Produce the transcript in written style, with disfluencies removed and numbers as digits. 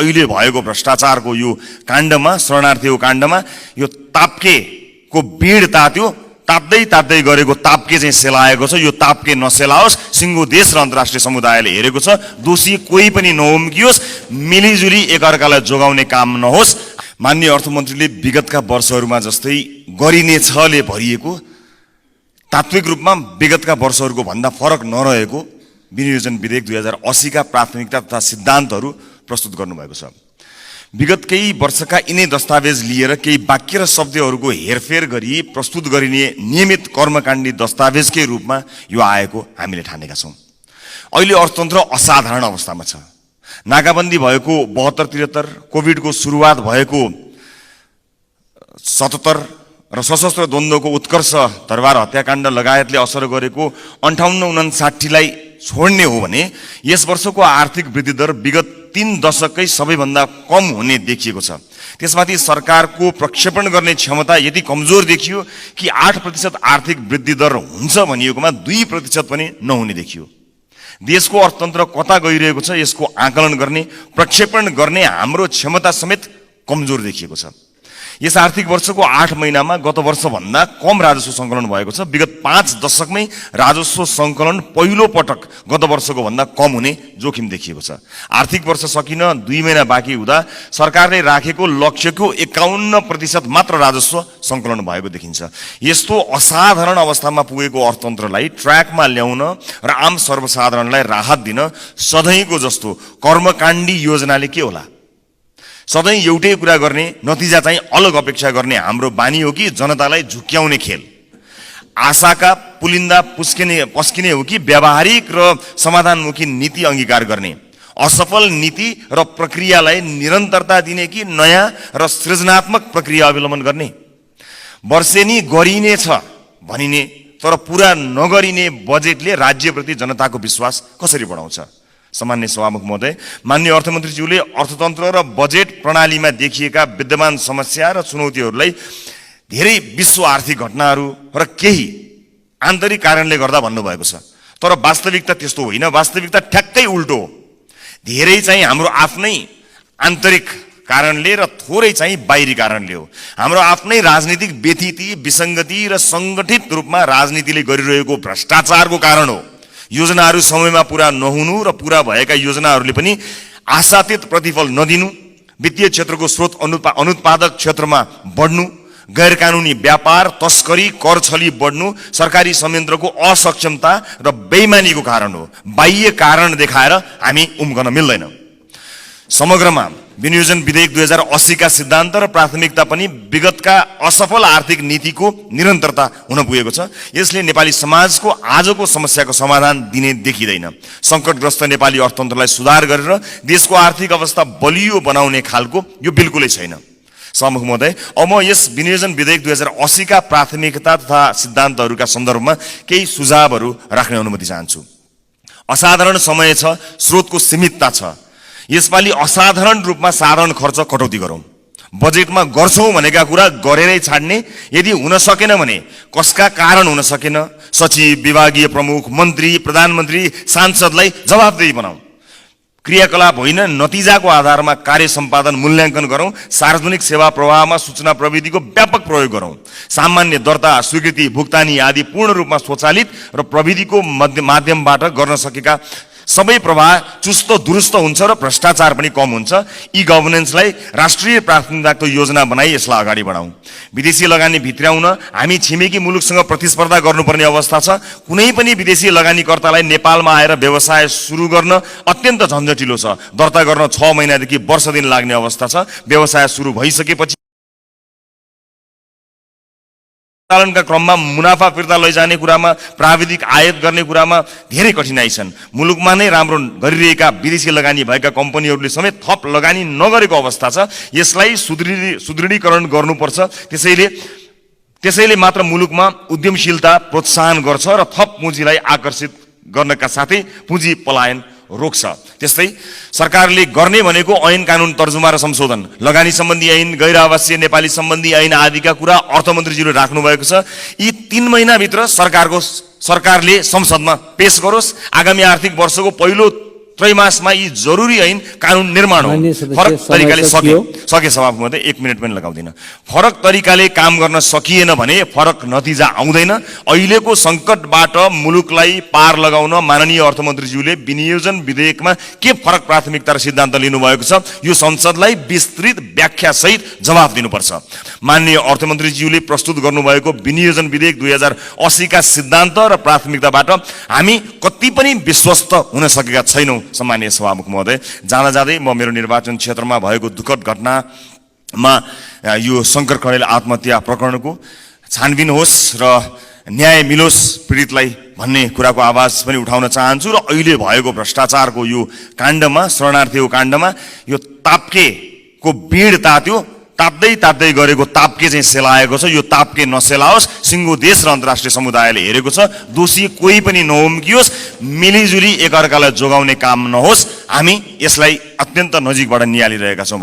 अहिले भएको भ्रष्टाचारको यो काण्डमा, शरणार्थीको काण्डमा यो ताप्केको बीड तात्यो, ताप्दै गरेको ताप्के चाहिँ सेलाएको छ। यो ताप्के नसेलाओस्, सिङ्गो देश र अन्तर्राष्ट्रिय समुदायले हेरेको छ। दोषी कोही पनि नउम्कियोस्, मिलिजुली एकअर्कालाई जोगाउने काम नहोस्। माननीय अर्थमन्त्रीले विगतका वर्षहरूमा जस्तै गरिनेछले भरिएको, तात्विक रूपमा विगतका वर्षहरूको भन्दा फरक नरहेको विनियोजन विधेयक 2080 का प्राथमिकता तथा सिद्धान्तहरू प्रस्तुत गर्नुभएको छ। विगत केही वर्षका यिनै दस्तावेज लिएर केही वाक्य र शब्दहरूको हेरफेर गरी प्रस्तुत गरिने नियमित कर्मकाण्डी दस्तावेजकै रूपमा यो आएको हामीले ठानेका छौँ। अहिले अर्थतन्त्र असाधारण अवस्थामा छ। नाकाबन्दी भएको 72-73, कोभिडको सुरुवात भएको 77 र सशस्त्र द्वन्द्वको उत्कर्ष, दरबार हत्याकाण्ड लगायतले असर गरेको 58-59लाई छोड्ने हो भने यस वर्षको आर्थिक वृद्धि दर विगत 3 दशकै सबैभन्दा कम हुने देखिएको छ। त्यसमाथि सरकारको प्रक्षेपण गर्ने क्षमता यति कमजोर देखियो कि 8% आर्थिक वृद्धि दर हुन्छ भनिएकोमा 2% पनि नहुने देखियो। देशको अर्थतन्त्र कता गइरहेको छ यसको आकलन गर्ने, प्रक्षेपण गर्ने हाम्रो क्षमता समेत कमजोर देखिएको छ। यस आर्थिक वर्षको 8 महिनामा गत वर्षभन्दा कम राजस्व सङ्कलन भएको छ। विगत 5 दशकमै राजस्व सङ्कलन पहिलो पटक गत वर्षको भन्दा कम हुने जोखिम देखिएको छ। आर्थिक वर्ष सकिन 2 महिना बाँकी हुँदा सरकारले राखेको लक्ष्यको 51% मात्र राजस्व सङ्कलन भएको देखिन्छ। यस्तो असाधारण अवस्थामा पुगेको अर्थतन्त्रलाई ट्र्याकमा ल्याउन र आम सर्वसाधारणलाई राहत दिन सधैँको जस्तो कर्मकाण्डी योजनाले के होला? सधैँ एउटै कुरा गर्ने, नतिजा चाहिँ अलग अपेक्षा गर्ने हाम्रो बानी हो कि जनतालाई झुक्क्याउने खेल? आशाका पुलिन्दा पस्किने हो कि व्यावहारिक र समाधानमुखी नीति अङ्गीकार गर्ने? असफल नीति र प्रक्रियालाई निरन्तरता दिने कि नयाँ र सृजनात्मक प्रक्रिया अवलम्बन गर्ने? वर्षेनी गरिनेछ भनिने तर पुरा नगरिने बजेटले राज्यप्रति जनताको विश्वास कसरी बढाउँछ? सामान्य सभामुख महोदय, माननीय अर्थमन्त्रीज्यूले अर्थतन्त्र र बजेट प्रणालीमा देखिएका विद्यमान समस्या र चुनौतीहरूलाई धेरै विश्व आर्थिक घटनाहरू र केही आन्तरिक कारणले गर्दा भन्नुभएको छ। तर वास्तविकता त्यस्तो होइन। वास्तविकता ठ्याक्कै उल्टो हो। धेरै चाहिँ हाम्रो आफ्नै आन्तरिक कारणले र थोरै चाहिँ बाहिरी कारणले हो। हाम्रो आफ्नै राजनीतिक व्यथिति, विसङ्गति र सङ्गठित रूपमा राजनीतिले गरिरहेको भ्रष्टाचारको कारण हो। योजनाहरू समयमा पूरा नहुनु र पूरा भएका योजनाहरूले पनि आशातीत प्रतिफल नदिनु, वित्तीय क्षेत्रको स्रोत अनुत्पादक क्षेत्रमा बढ्नु, गैर कानुनी व्यापार, तस्करी, कर छली बढ्नु सरकारी संयन्त्रको असक्षमता र बेइमानीको कारण हो। बाह्य कारण देखाएर हामी उम्कन मिल्दैन। समग्रमा विनियोजन विधेयक 2080 का सिद्धान्त र प्राथमिकता पनि विगतका असफल आर्थिक नीतिको निरन्तरता हुन पुगेको छ। यसले नेपाली समाजको आजको समस्याको समाधान दिने देखिँदैन। सङ्कटग्रस्त नेपाली अर्थतन्त्रलाई सुधार गरेर देशको आर्थिक अवस्था बलियो बनाउने खालको यो बिल्कुलै छैन। सभामुख महोदय, अब म यस विनियोजन विधेयक 2080 का प्राथमिकता तथा सिद्धान्तहरूका सन्दर्भमा केही सुझावहरू राख्ने अनुमति चाहन्छु। असाधारण समय छ, स्रोतको सीमितता छ। यसपालि असाधारण रूपमा साधारण खर्च कटौती गरौँ। बजेटमा गर्छौँ भनेका कुरा गरेरै छाड्ने, यदि हुन सकेन भने कसका कारण हुन सकेन, सचिव, विभागीय प्रमुख, मन्त्री, प्रधानमन्त्री, सांसदलाई जवाफदेही बनाऊ। क्रियाकलाप होइन, नतिजाको आधारमा कार्य सम्पादन मूल्याङ्कन गरौँ। सार्वजनिक सेवा प्रवाहमा सूचना प्रविधिको व्यापक प्रयोग गरौँ। सामान्य दर्ता, स्वीकृति, भुक्तानी आदि पूर्ण रूपमा स्वचालित र प्रविधिको माध्यमबाट गर्न सकेका सबै प्रवाह चुस्त दुरुस्त हुन्छ र भ्रष्टाचार पनि कम हुन्छ। ई गभर्नेन्सलाई राष्ट्रिय प्राथमिकताको योजना बनाई यसलाई अगाडि बढाउँ। विदेशी लगानी भित्र्याउन हामी छिमेकी मुलुकसँग प्रतिस्पर्धा गर्नुपर्ने अवस्था छ। कुनै पनि विदेशी लगानीकर्तालाई नेपालमा आएर व्यवसाय सुरु गर्न अत्यन्त झन्झटिलो छ। दर्ता गर्न 6 महिनादेखि वर्ष दिन लाग्ने अवस्था छ। व्यवसाय सुरु भइसकेपछि का क्रममा मुनाफा फिर्ता लैजाने कुरामा, प्राविधिक आयात गर्ने कुरामा धेरै कठिनाइ छन्। मुलुकमा नै राम्रो गरिरहेका विदेशी लगानी भएका कम्पनीहरूले समेत थप लगानी नगरेको अवस्था छ। यसलाई सुदृढीकरण गर्नुपर्छ। त्यसैले मात्र मुलुकमा उद्यमशीलता प्रोत्साहन गर्छ र थप पुँजीलाई आकर्षित गर्नका साथै पुँजी पलायन रोक्छ। त्यस्तै सरकारले गर्ने भनेको ऐन कानुन तर्जुमा र संशोधन, लगानी सम्बन्धी ऐन, गैर आवासीय नेपाली सम्बन्धी ऐन आदिका कुरा अर्थमन्त्रीज्यूले राख्नु भएको छ। यी 3 महिनाभित्र सरकारले संसदमा पेश गरोस्। आगामी आर्थिक वर्षको पहिलो त्रैमासमा यी जरुरी ऐन कानुन निर्माण हो। माननीय सदस्य, फरक तरिकाले समय सके सभामुख महोदय, 1 मिनेट पनि लगाउँदिन। फरक तरिकाले काम गर्न सकिएन भने फरक नतिजा आउँदैन। अहिलेको संकटबाट मुलुकलाई पार लगाउन माननीय अर्थमन्त्रीज्यूले विनियोजन विधेयकमा के फरक प्राथमिकता र सिद्धान्त लिनुभएको छ, यो संसदलाई विस्तृत व्याख्या सहित जवाफ दिनुपर्छ। माननीय अर्थमन्त्रीज्यूले प्रस्तुत गर्नुभएको विनियोजन विधेयक 2080 का सिद्धान्त र प्राथमिकताबाट हामी कति पनि विश्वस्त हुन सकेका छैनौं। सम्माननीय सभामुख महोदय, जाँदा जाँदै म मेरो निर्वाचन क्षेत्रमा भएको दुःखद घटनामा यो शंकर खडेल आत्महत्या प्रकरणको छानबिन होस् र न्याय मिलोस् पीडितलाई भन्ने कुराको आवाज पनि उठाउन चाहन्छु। र अहिले भएको भ्रष्टाचारको यो काण्डमा, शरणार्थीको काण्डमा यो ताप्केको बीड तात्यो, ताप्दै गरेको ताप्के चाहिँ सेलाएको छ। यो ताप्के नसेलाओस्, सिङ्गो देश र अन्तर्राष्ट्रिय समुदायले हेरेको छ। दोषी कोही पनि नउम्कियोस्, मिलिजुली एकअर्कालाई जोगाउने काम नहोस्। हामी यसलाई अत्यन्त नजिकबाट नियालिरहेका छौँ।